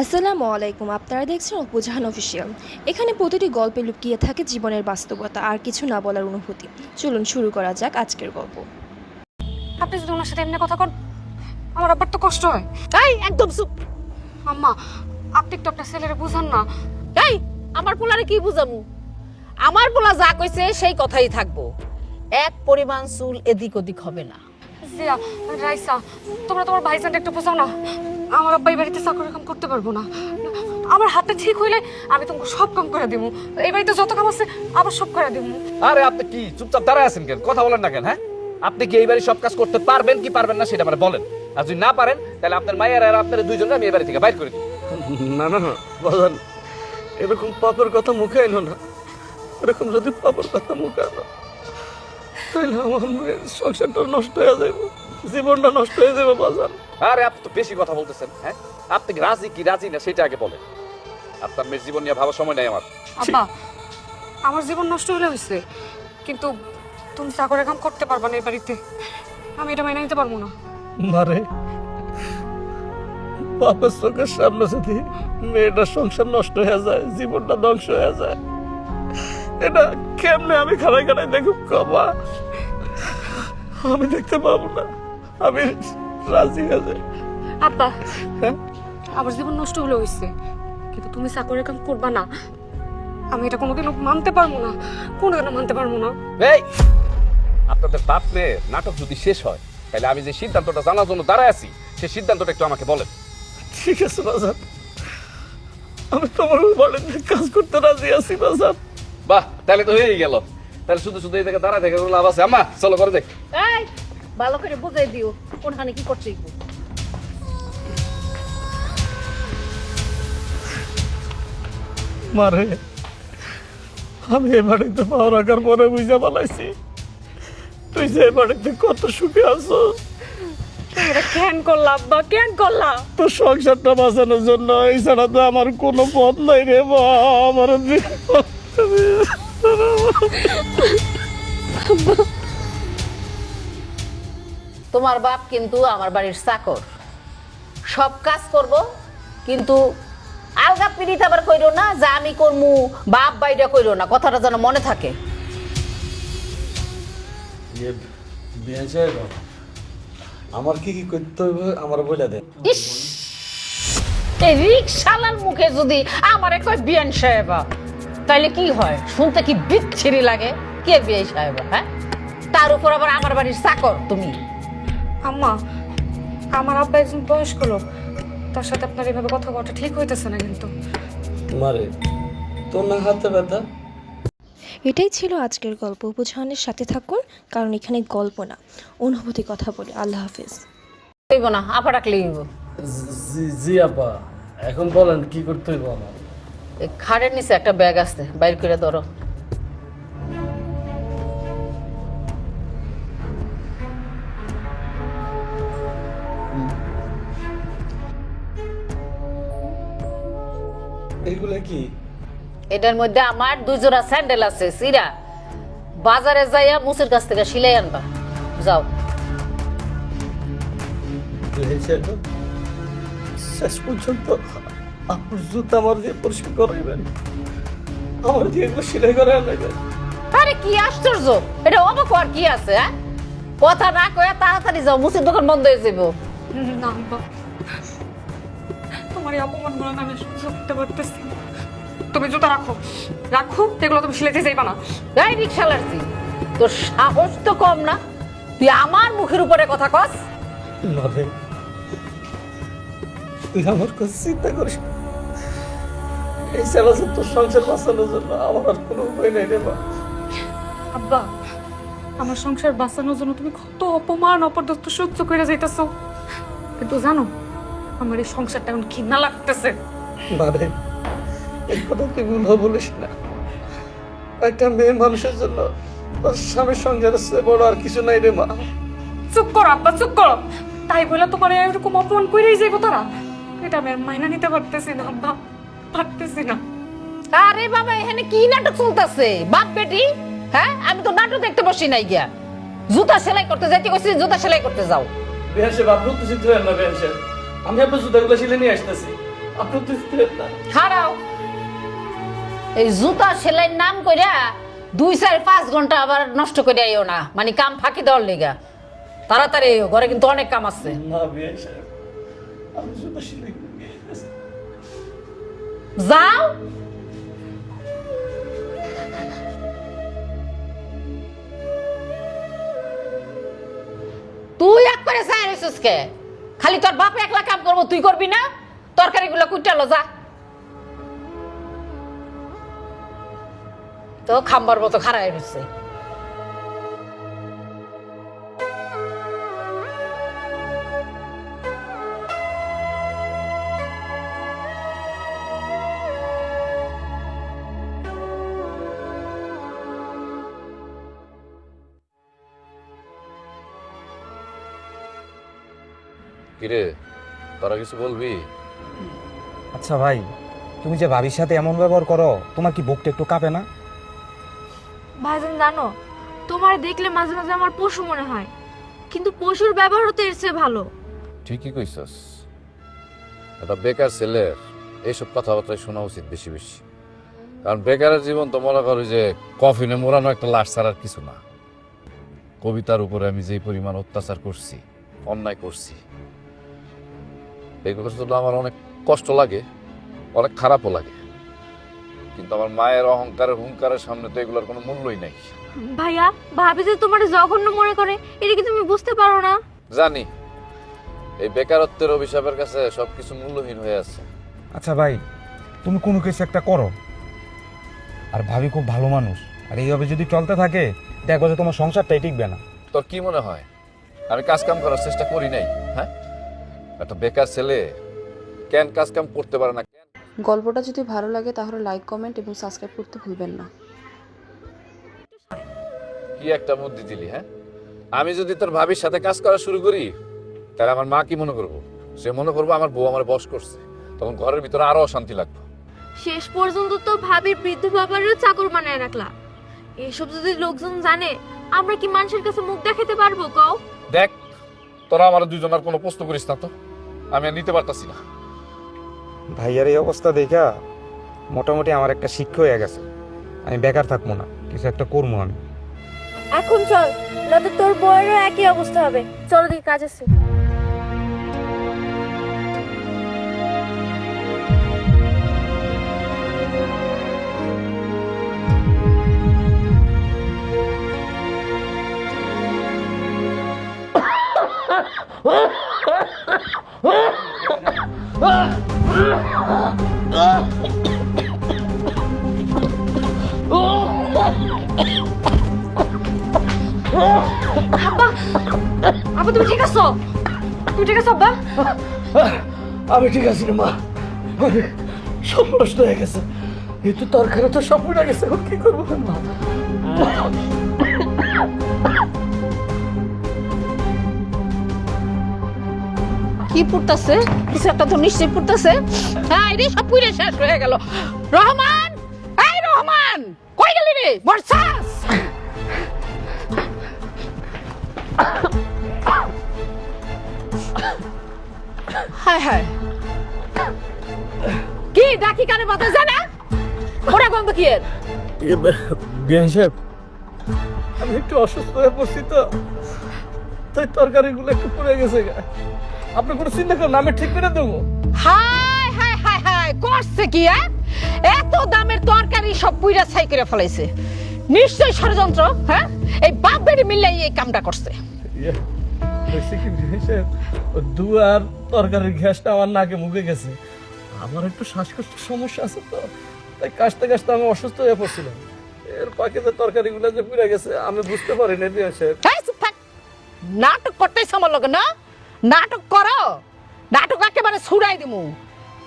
আসসালামু আলাইকুম, আপনারা দেখছেন অপু জাহান অফিসিয়াল। এখানে প্রতিটি গল্পে লুকিয়ে থাকে জীবনের বাস্তবতা আর কিছু না বলার অনুভূতি। চলুন শুরু করা যাক আজকের গল্প। আপনি যদি ওনার সাথে এমনি কথা কন, আমার আবার তো কষ্ট হয়। এই একদম চুপ। আম্মা, আপনি একটু আপনার ছেলেরে বুঝান না। এই আমার পোলারে কি বুঝামু? আমার পোলা যা কইছে সেই কথাই থাকবো। এক পরিমাণ চুল এদিক ওদিক হবে না। জিয়া, রাইসা, তোমরা তোমার ভাইজানটা একটু বোঝাও না। আমার আব্বা এই বাড়িতে চাকরি কাম করতে পারবো না। আমার হাতটা ঠিক হইলে আমি তোমাকে সব কাম করে দেবো। এই বাড়িতে যত কাম আছে আবার সব করে দেবো। আরে আপনি কি চুপচাপ দাঁড়ায় আছেন কেন? কথা বলেন না কেন? হ্যাঁ, আপনি কি এই বাড়ি সব কাজ করতে পারবেন কি পারবেন না সেটা মানে বলেন। আর যদি না পারেন তাহলে আপনার মায়ের আর আপনার দুইজনকে আমি এই বাড়ি থেকে বাইর করে দিই। না না না বাজান, এরকম পাপের কথা মুখে এনো না। এরকম যদি পাপের কথা মুখে আনো তাহলে আমার মেয়ের সংসারটা নষ্ট হয়ে যাবে, জীবনটা নষ্ট হয়ে যাবে বাজান। আরে আপনি তো বেশি কথা বলতেছেন। হ্যাঁ, আপনি কি রাজি কি রাজি না সেটা আগে বলেন। আপনার মেয়ের জীবন নিয়ে ভাবার সময় নেই আমার। আব্বা, আমার জীবন নষ্ট হলে হয়েছে, কিন্তু তুমি চাকরি কাম করতে পারবা না এই বাড়িতে। আমি এটা মেনে নিতে পারবো না। মারে, বাপের চোখের সামনে যদি মেয়েটার সংসার নষ্ট হয়ে যায়, জীবনটা ধ্বংস হয়ে যায়, এটা কেমনে আমি খাড়াই খাড়াই দেখুক কবা? আমি দেখতে পাবো না। আমি রাজি হয়ে যাই। আব্বা, হ্যাঁ, আমার জীবন নষ্ট হলে হয়েছে, কিন্তু তুমি চাকরি কাম করবা না, আমি এটা কোনোদিনও মানতে পারবো না। কোনোদিনও মানতে পারবো না। এই আপনাদের বাপ মেয়ের নাটক যদি শেষ হয় তাহলে আমি যে সিদ্ধান্তটা জানার জন্য দাঁড়ায় আছি সেই সিদ্ধান্তটা একটু আমাকে বলেন। ঠিক আছে বাজার, আমি তোমার বাড়িতে কাজ করতে রাজি আছি বাজার। বাহ, তাহলে তো হয়েই গেল। তাহলে শুধু শুধু এই জায়গায় দাঁড়ায় থেকে কোনো লাভ আছে? আম্মা চলো করে দেখ। এই ভালো করে বুঝাই দিও কোনখানে কি করতে হইব। মারে, আমি এ বাড়িতে পাওয়া রাখার পরে বুঝা পালাইছি তুই যে এ বাড়িতে কত সুখে আছো। এটা কেন করলা আব্বা, কেন করলা? তোর সংসারটা বাঁচানোর জন্য, এছাড়া তো আমার কোনো পথ নাই রে বা। আমার তোমার বাপ কিন্তু আমার বাড়ির চাকর, সব কাজ করব, কিন্তু আলগা পিড়িত আবার কইরো না যে আমি করমু, বাপ বাইরা কইরো না, কথাটা যেন মনে থাকে। আমার কি কি করতে হবে আমার বলে দে। ইস, এই রিকশালার মুখে যদি আমারে কয় বিয়ান সাহেবা, তাইলে কি হয়? শুনতে কি বিচ্ছিরি লাগে? কে বিয়ান সাহেবা? হ্যাঁ, তার উপর আবার আমার বাড়ির চাকর তুমি। আম্মা, আমার আব্বা একজন বয়স্ক লোক, তার সাথে আপনার এভাবে কথা বলাটা ঠিক হইতেছে না কিন্তু। মারে, তোর না হাতে ব্যথা? এটাই ছিল আজকের গল্প। অপু জাহানের সাথে থাকুন, কারণ এখানে গল্প না, অনুভূতি কথা বলি। আল্লাহ হাফিজ। হইব না, আপা ডাকলে হইব। জি আপা, এখন বলেন কি করতে হইব আমার? এই খাটের নিচে একটা ব্যাগ আছে, বাইর করে ধরো। এইগুলা কি? এটার মধ্যে আমার 2 জোড়া স্যান্ডেল আছে, সিরা বাজারে যাইয়া মুসের কাছ থেকে সিলাই আনবা। যাও। শেষ পর্যন্ত আপনার জুতা আমার দিয়ে পরিষ্কার করাইবেন, আমার দিয়ে এগুলো সেলাই করে আনাইবেন? আরে কি আশ্চর্য, এটা অবাক হওয়ার কি আছে? হ্যাঁ, কথা না কয়ে তাড়াতাড়ি যাও, মুসের দোকান বন্ধ হয়ে যাবো। না আব্বা, তোমার এই অপমানগুলো না আমি সহ্য করতে পারতেছি না। তুমি জুতা রাখো, রাখো, এগুলো তুমি সিলাইতে যাইবা না। এই রিক্সালারজি, তোর সাহস তো কম না, তুই আমার মুখের উপরে কথা কস? না রে, তুই আমার কাছে চিন্তা করিস না। এই চ্যালেঞ্জে তোর সংসার বাঁচানোর জন্য আমার আর কোনো উপায় নেই রে মা। আব্বা, আমার সংসার বাঁচানোর জন্য তুমি কত অপমান অপদস্থ সহ্য করে যাইতেছো, কিন্তু জানো আমার এই সংসারটা এখন ঘৃণা লাগতেছে। না রে, এই কথা তুই ভুল বলিস না। একটা মেয়ে মানুষের জন্য তার স্বামীর সংসারের চেয়ে বড় আর কিছু নাই রে মা। চুপ করো আব্বা, চুপ করো। তাই বলে তোমার এরকম অপমান করেই যাইবো তারা? এটা আমি আর মাইনা নিতে পারতেছি না আব্বা, পারতেছি না। আরে বাবা, এখানে কি নাটক চলতেছে? বাপ বেটি, হ্যাঁ, আমি তো নাটক দেখতে বসি নাই গিয়া। জুতা সেলাই করতে যাইতে কইছি, জুতা সেলাই করতে যাও। বেহেন সাহেব, আপনি তো সিদ্ধ হন না বেহেন সাহেব। আমি আপনার জুতাগুলো সিলে নিয়ে আসতেছি। আপনি তো স্ত্রী না। খারাও এই জুতা সেলাইয়ের নাম কইরা 2-4-5 ঘন্টা আবার নষ্ট করে আইও না, মানে কাম ফাঁকি দেওয়ার লেগা। তাড়াতাড়ি আইও, ঘরে কিন্তু অনেক কাম আছে। না বিয়ে সাহেব, আমি শুধু সেলাই করে নিয়ে গেছি। যাও। তুই এক করে চাই রেছিস কে? খালি তোর বাপ একলা কাম করবো, তুই করবি না? তরকারিগুলো কুইটালো যা। তো খাম্বার মতো খারাপ হয়েছে। কিরে, তোরা কিছু বলবি? আচ্ছা ভাই, তুমি যে ভাবির সাথে এমন ব্যবহার করো, তোমার কি বুকটা একটু কাঁপে না? ভাইজান জানো, তোমার দেখলে মাঝে মাঝে আমার পশু মনে হয়, কিন্তু পশুর ব্যবহার হতে এর চেয়ে ভালো। ঠিকই কইছস। একটা বেকার ছেলের এইসব কথাবার্তা শোনা উচিত বেশি বেশি, কারণ বেকারের জীবন তো মনে করি যে কফিনে মোড়ানো একটা লাশ ছাড়ার কিছু না। কবিতার উপরে আমি যে পরিমাণ অত্যাচার করছি, অন্যায় করছি, এগুলো শুধু আমার অনেক কষ্ট লাগে, অনেক খারাপও লাগে, কিন্তু আমার মায়ের অহংকারের হুঙ্কারের সামনে তো এগুলোর কোনো মূল্যই নাই। ভাইয়া, ভাবি যে তোমার জঘন্য মনে করে, এটা কি তুমি বুঝতে পারো না? জানি এই বেকারত্বের অভিশাপের কাছে সবকিছু মূল্যহীন হয়ে আছে। আচ্ছা ভাই, তুমি কোনো কিছু একটা করো। আর ভাবি খুব ভালো মানুষ, আর এইভাবে যদি চলতে থাকে দেখো যে তোমার সংসারটাই টিকবে না। তোর কি মনে হয় আমি কাজ কাম করার চেষ্টা করি নাই? হ্যাঁ, একটা বেকার ছেলে কেন কাজ কাম করতে পারে না? গল্পটা যদি ভালো লাগে তাহলে লাইক, কমেন্ট এবং সাবস্ক্রাইব করতে ভুলবেন না। কি একটা বুদ্ধি দিলি! হ্যাঁ, আমি যদি তোর ভাবির সাথে কাজ করা শুরু করি তাহলে আমার মা কি মনে করবো? সে মনে করবো আমার বউ আমার বশ করছে, তখন ঘরের ভিতরে আরো অশান্তি লাগবে। শেষ পর্যন্ত তো ভাবির বৃদ্ধ বাবারও চাকর বানায় রাখলা। এসব যদি লোকজন জানে, আমরা কি মানুষের কাছে মুখ দেখাতে পারবো কও? দেখ, তোরা আমার দুজন আর কোনো প্রশ্ন করিস না তো, আমি আর নিতে পারতাছি না। ভাইয়ার এই অবস্থা দেখা মোটামুটি আমার একটা শিক্ষা হয়ে গেছে, আমি বেকার থাকবো না, কিছু একটা করবো আমি। এখন চল, নয়তো তোর বউয়েরও একই অবস্থা হবে। চলো দিকে কাজ আছে। আব্বা তুমি ঠিক আছো? তুমি ঠিক আছো আব্বা? আমি ঠিক আছি রে মা, আরে সব নষ্ট হয়ে গেছে, এই তো তরকারি তো সব উড়ে গেছে, এখন কি করবো মা? কি পড়তাছে? কিছু একটা তো নিশ্চয় পড়তাছে। হ্যাঁ, রে সব পুরে শেষ হয়ে গেল। রহমান, এই রহমান, কই গেলি রে? বর্ষাস হায় হায়, কি ডাকি কানে বাতা জানা? ওরা গন্ধ কি এর? বিয়ে সাহেব, আমি একটু অসুস্থ হয়ে পড়ছি তো, তাই তরকারিগুলো একটু পড়ে গেছে। আপনি কোনো চিন্তা করেন, আমি ঠিক করে দেবো। হায় হায় হায় হায়, করছে কি? এত দামের তরকারি সব পুইরা ছাই করে ফেলাইছে। নিশ্চয় ষড়যন্ত্র। হ্যাঁ, এই বাপ বেটি মিলাই এই কামটা করছে। দুয়ার তরকারির গ্যাসটা আমার নাকে মুখে গেছে, আমার একটু শ্বাসকষ্টের সমস্যা আছে তো, তাই কাশতে কাশতে আমি অসুস্থ হয়ে পড়ছিলাম। এর পাখিতে তরকারিগুলো যে পুড়ে গেছে আমি বুঝতে পারিনি। নাটক করতেছ আমার লগে না? নাটক করো, নাটক একেবারে ছুড়াই দিমু।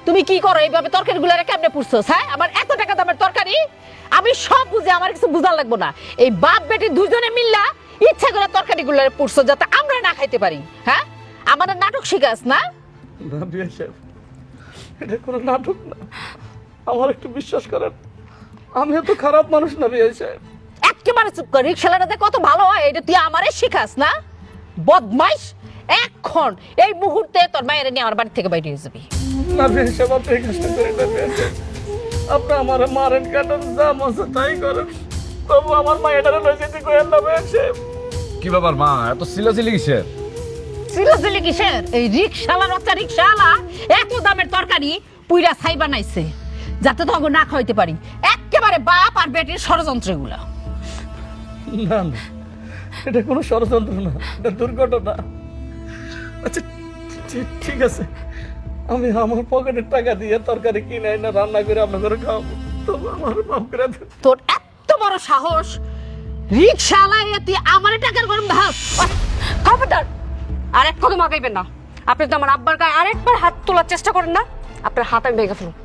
তুমি কি করো এইভাবে তরকারি গুলারে কেমনে পুড়ছো? হ্যাঁ, আমার এত টাকা দামের তরকারি, আমি সব বুঝে, আমার কিছু বুঝার লাগবো না। এই বাপ বেটি দুজনে মিল্লা ইচ্ছা করে তরকারি গুলারে পুড়ছো যাতে আমরা না খাইতে পারি। হ্যাঁ, আমার নাটক শিখাস না? না বিয়ে সাহেব, এটা কোনো নাটক না, আমার একটু বিশ্বাস করেন, আমি এত খারাপ মানুষ না বিয়ে সাহেব। একেবারে চুপ কর। রিক্সালাটা কত ভালো হয় এটা তুই আমারে শিখাস না? বদমাইশ, এখন এই মুহূর্তে তোর মায়ের নিয়ে আমার বাড়ি থেকে বাইরে হয়ে যাবি। না বিয়ে সাহেব, আপনি এই কাজটা করেন না বিয়ে সাহেব। আপনি আমার মারেন কাটেন যা মজা তাই করেন, তবু আমার মায়েরারে লই যেতে কইেন না বিয়ে সাহেব। কি ব্যাপার মা, এত চিল্লাচিল্লি কিসের? সিরিয়াসলি কিসের? এই রিকশালার বাচ্চা রিকশালা এত দামের তরকারি পুইরা ছাই বানাইছে যাতে তখন না খাইতে পারি। একেবারে বাপ আর বেটির ষড়যন্ত্র এগুলা। না না, এটা কোনো ষড়যন্ত্র না, এটা দুর্ঘটনা। আচ্ছা ঠিক আছে, আমি আমার পকেটের টাকা দিয়ে তরকারি কিনে না রান্না করে আপনার ঘরে খাওয়াবো, তবু আমার মাফ করে দেন। তোর এত বড় সাহস, রিকশালা তুই আমার টাকার গরম ধাস। খবরদার আর এক কদম আগাইবেন না। আপনি তো আমার আব্বার গায়ে আরেকবার হাত তোলার চেষ্টা করেন না, আপনার হাত আমি ভেঙে ফেলুন।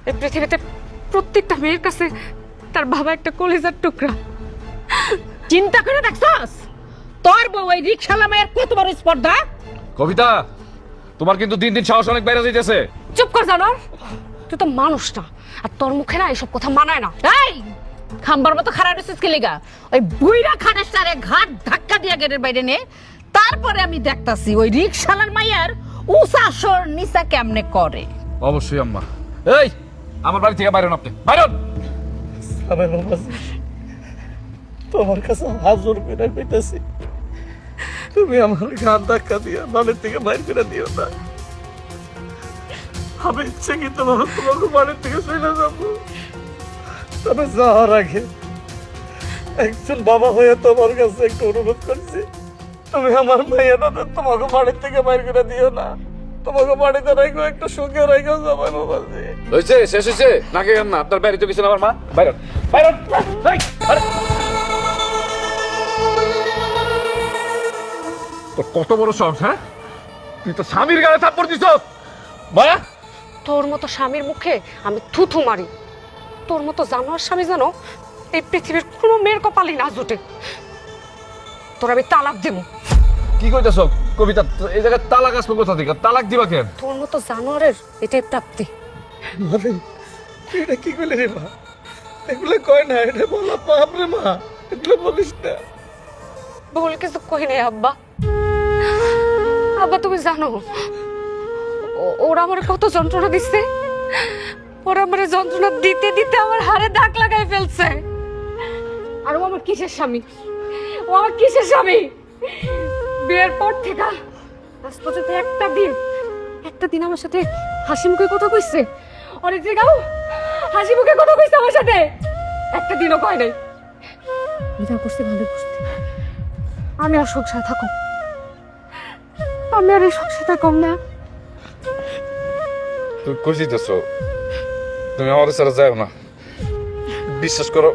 এই পৃথিবীতে প্রত্যেকটা মেয়ের কাছে তার বাবা একটা কলিজার টুকরা। চিন্তা করে দেখছস তোর বউ এই রিকশালা মায়ের কত বড় স্পর্ধা? কবিতা, তোমার কিন্তু দিন দিন সাহস অনেক বেড়ে যাইতেছে। চুপ কর জানোয়ার, তুই তো মানুষ না, আর তোর মুখে না এসব কথা মানায় না। এই খাম্বার মতো খারাপ রেসিস কেলিগা ওই বুইরা খানেস্টারে ঘাট ধাক্কা দিয়া গেটের বাইরে নে, তারপরে আমি দেখতাছি ওই রিকশালার মাইয়ার উসাসর নিসা কেমনে করে। অবশ্যই আম্মা। এই আমার বাড়ি থেকে বাইরে আপনি বাইরে। সাবের বাবাজি, তোমার কাছে হাজর করে পেতেছি, তুমি আমার গান ধাক্কা দিয়া বাড়ির থেকে বাইর করে দিও না। আমি ইচ্ছে কিন্তু তোমাকে বাড়ির থেকে চলে যাবো, তবে যাওয়ার আগে একজন বাবা হয়ে তোমার কাছে একটু অনুরোধ করছি, তুমি আমার মেয়েরা তোমাকে বাড়ির থেকে বাইর করে দিও না। তোমাকে বাড়িতে রাখো, একটু সুখে রাখো সবাই বাবাজি। হয়েছে, শেষ হয়েছে, নাকি না আপনার বাড়ি তো গেছেন আমার মা। বাইরে বাইরে। তোর কত বড় সাহস, হ্যাঁ? তুই তো স্বামীর গায়ে থাপ্পড় দিছ মায়া। তোর মতো স্বামীর মুখে আমি থুথু মারি। তোর মতো জানোয়ার স্বামী জানো এই পৃথিবীর কোনো মেয়ের কপালই না জুটে। তোর আমি তালাক দেব। কি কইতাছ কবিতা? এই জায়গায় তালাক আসবে কোথা থেকে? তালাক দিবা কেন? তোর মতো জানোয়ারের এটাই প্রাপ্তি। মানে এটা কি করলে রে মা? এগুলো কয় না, এটা বলা পাপ রে মা, এগুলো বলিস না। ভুল কিছু কই নাই আব্বা। আব্বা তুমি জানো ওরা আমার কত যন্ত্রণা দিচ্ছে? ওরা আমার যন্ত্রণা দিতে দিতে আমার হাড়ে দাগ লাগাই ফেলছে। আর ও আমার কিসের স্বামী? ও আমার কিসের স্বামী? বিয়ের পর থেকে আজ পর্যন্ত একটা দিন আমার সাথে হাসি মুখে কথা কইছে? অনেক জায়গাও হাসি মুখে কথা কইছে আমার সাথে, একটা দিনও কয় নাই। যা করছে ভালো করছে। আমি আর সংসারে থাকো, আমি আর এই সংসারে থাকম না। তুই কইছিস তুমি আমার সাথে যাও না। বিশ্বাস করো,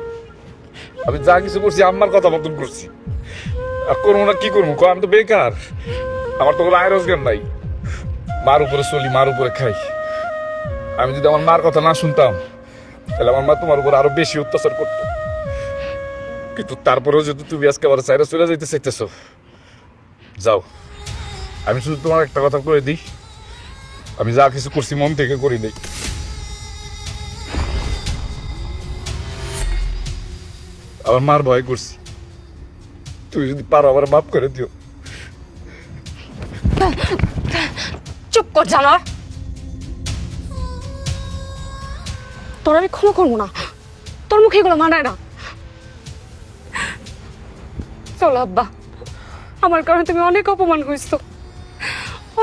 আমি যা কিছু করছি আম্মার কথা মতন করছি। আর করবো না কি করবো? আমি তো বেকার, আমার তো কোনো আয় রোজগার নাই। মার উপরে চলি, মার উপরে খাই। আমি যদি আমার মার কথা না শুনতাম তাহলে আমার মা তোমার উপর আরো বেশি অত্যাচার করতো। কিন্তু তারপরেও যদি তুমি আজকে আমার চাইরা চলে যাইতে চাইতেছ, যাও। আমি শুধু তোমার একটা কথা করে দিই, আমি যা কিছু করছি মন থেকে করি নাই। আমার মার ভয় করছি, তুমি যদি পারো আমার মাফ করে দিও। চুপ কর জানোয়ার, তোর আমি ক্ষমা করবো না। তোর মুখে এগুলো মানায় না। চলো আব্বা, আমার কারণে তুমি অনেক অপমান হয়েছো,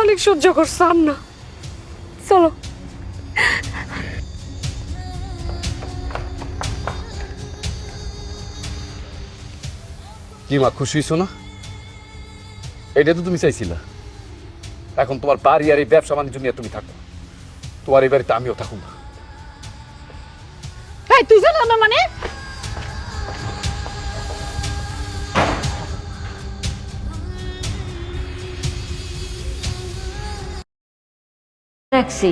অনেক সহ্য করছো। না চলো। কি মা, খুশি হইছো না? এটা তো তুমি চাইছিলা। এখন তোমার বাড়ি আর এই ব্যবসা বাণিজ্য নিয়ে তুমি থাকো, তোমার এই বাড়িতে আমিও থাকুন না। এই তুই জানো না মানে? রাখছি,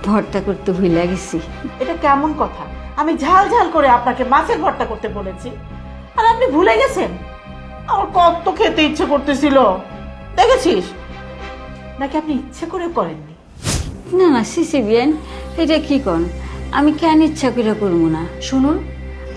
ভর্তা করতে ভুলে গেছি। এটা কেমন কথা? আমি ঝাল ঝাল করে আপনাকে মাছের ভর্তা করতে বলেছি আর আপনি ভুলে গেছেন? আমার কত খেতে ইচ্ছে করতেছিল, দেখেছিস? নাকি আপনি ইচ্ছে করে করেননি? না না সিসি বিয়ান, এটা কি কন? আমি কেন ইচ্ছা করে করবো না? শুনুন,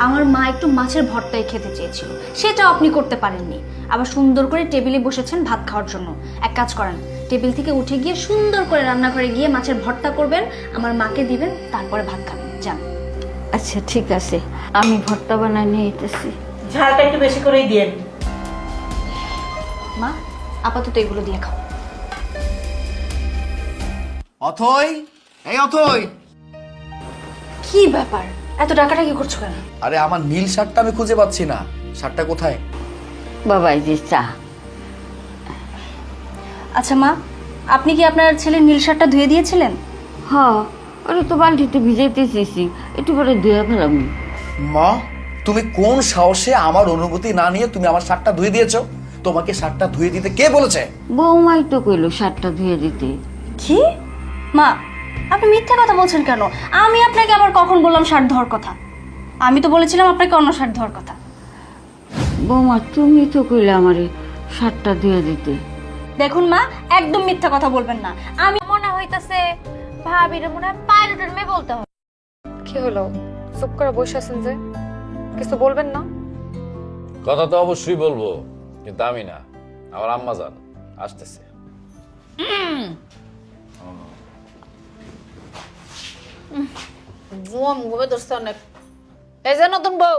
আমার মা একটু মাছের ভর্তাই খেতে চেয়েছিল, সেটাও আপনি করতে পারেননি। আবার সুন্দর করে টেবিলে বসেছেন ভাত খাওয়ার জন্য। এক কাজ করেন, টেবিল থেকে উঠে গিয়ে সুন্দর করে রান্নাঘরে গিয়ে মাছের ভর্তা করবেন, আমার মাকে দিবেন, তারপরে ভাত খাবেন। যান। আচ্ছা ঠিক আছে, আমি ভর্তা বানাই নিয়ে যেতেছি। ঝালটা একটু বেশি করেই দিয়েন। মা আপাতত এগুলো দিয়ে খাও। অথই, এই অথই, কি ব্যাপার, এত ডাকাডাকি করছো কেন? আরে আমার নীল শার্টটা আমি খুঁজে পাচ্ছি না, শার্টটা কোথায়? বাবা এই যে চা। আচ্ছা মা, আপনি কি আপনার ছেলের নীল শার্টটা ধুয়ে দিয়েছিলেন? হ্যাঁ, আরে তো বালতিতে ভিজাইতে চেয়েছি, একটু পরে ধুয়ে ফেলাম। মা, তুমি কোন সাহসে আমার অনুমতি না নিয়ে তুমি আমার শার্টটা ধুয়ে দিয়েছো? তোমাকে শার্টটা ধুয়ে দিতে কে বলেছে? বৌমাই তো কইলো শার্টটা ধুয়ে দিতে। কি মা, আপনি মিথ্যা কথা বলছেন কেন? আমি আপনাকে আবার কখন বললাম শার্ট ধোয়ার কথা? আমি তো বলেছিলাম আপনাকে অন্য শার্ট ধোয়ার কথা। বৌমা তুমি তো কইলে আমারে শার্টটা ধুয়ে দিতে। দেখুন মা, একদম মিথ্যা কথা বলবেন না। আমি মনে হইতাছে ভাবির মনে হয় পাইলটের মেয়ে বলতে হবে। কি হলো, চুপ করে বসে আছেন যে? কিছু বলবেন না? কথা তো অবশ্যই বলবো, কিন্তু আমি না, আমার আম্মা জান আসতেছে। ঘুমে ধরছে অনেক। এই যে নতুন বউ,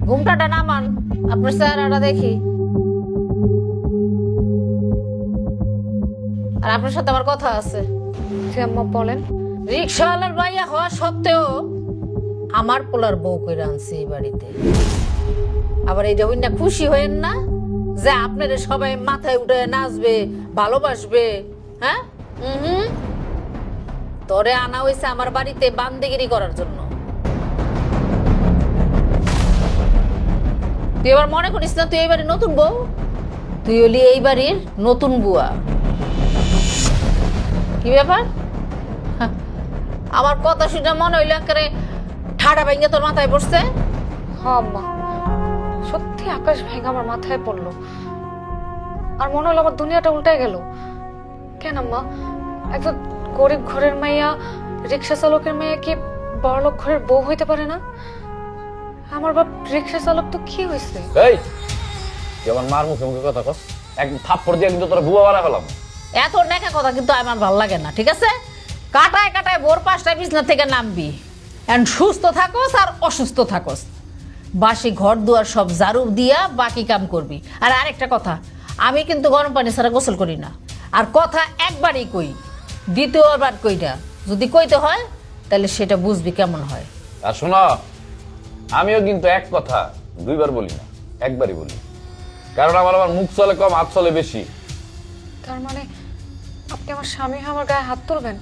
ঘুমটাটা নামান, আপনার চেহারাটা দেখি। আর আপনার সাথে আমার কথা আছে। জি আম্মা বলেন। রিক্সাওয়ালার ভাইয়া হওয়া সত্ত্বেও আমার পোলার বউ কইরা আনছে এই বাড়িতে। আবার এই দেবইন না খুশি হয়েন না যে আপনাদের সবাই মাথায় উঠে নাচবে, ভালোবাসবে? হ্যাঁ, তোরে আনা হয়েছে আমার বাড়িতে বান্দিগিরি করার জন্য। তুই এবার মনে করিস না তুই এই বাড়ির নতুন বউ? তুই হলি এই বাড়ির নতুন বুয়া। কি ব্যাপার? আমার কথা শুনে মনে হইলো একেবারে ঠাডা ভেঙে তোর মাথায় পড়ছে। হ্যাঁ আম্মা, সত্যি আকাশ ভেঙে আমার মাথায় পড়লো, আর মনে হলো আমার দুনিয়াটা উল্টায় গেল। কেন আম্মা, একজন গরিব ঘরের মাইয়া, রিক্সা চালকের মাইয়া কি বড়লোক ঘরের বউ হইতে পারে না? আমার বাপ রিক্সা চালক, তো কি হয়েছে? এই তুই আমার মার মুখে মুখে কথা কস, এক থাপ্পড় দিয়ে কিন্তু তোরা বুয়া বানা ফেলাম। এত নেকা কথা কিন্তু আমার ভালো লাগে না, ঠিক আছে? কাটায় কাটায় ভোর 5টায় বিছনা থেকে নামবি। এন্ড সুস্থ থাকোস আর অসুস্থ থাকোস, বাসি ঘর দুয়ার সব ঝাড়ু দিয়া বাকি কাম করবি। আর আরেকটা কথা, আমি কিন্তু গরম পানি ছাড়া গোসল করি না। আর কথা একবারই কই, দ্বিতীয়বার কই না। যদি কইতে হয় তাহলে সেটা বুঝবি কেমন হয়। আর শোনো, আমিও কিন্তু এক কথা দুইবার বলি না, একবারই বলি, কারণ আমার মুখ চলে কম, হাত চলে বেশি। তার মানে আপনি আমার স্বামী হয়ে আমার গায়ে হাত তুলবেন?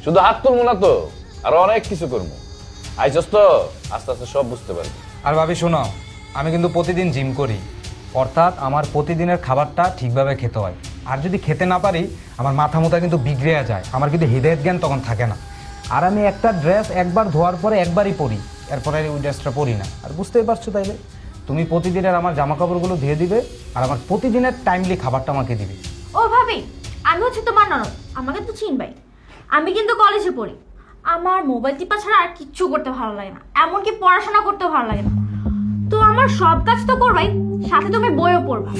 শুধু হাত তুলবো না তো, আরো অনেক কিছু করবো। আইসস তো, আস্তে আস্তে সব বুঝতে পারবি। আর ভাবি শোনো, আমি কিন্তু প্রতিদিন জিম করি, অর্থাৎ আমার প্রতিদিনের খাবারটা ঠিকভাবে খেতে হয়। আর যদি খেতে না পারি, আমার মাথা মুথা কিন্তু বিগড়ে যায়, আমার কিন্তু হৃদয়ের জ্ঞান তখন থাকে না। আর আমি একটা ড্রেস একবার ধোয়ার পরে একবারই পরি, এরপরে ওই ড্রেসটা পরি না। আর বুঝতেই পারছো তাইলে, তুমি প্রতিদিনের আমার জামা কাপড়গুলো ধুয়ে দিবে, আর আমার প্রতিদিনের টাইমলি খাবারটা আমাকে দিবে। ও ভাবি, আমি হচ্ছে তোমার ননদ, আমাকে তো চিনবাই। আমি কিন্তু কলেজে পড়ি, আমার মোবাইল টিপা ছাড়া আর কিচ্ছু করতে ভালো লাগে না, এমনকি পড়াশোনা করতেও ভালো লাগে না। তো আমার সব কাজ তো করবাই, সাথে তুমি বইও পড়বা।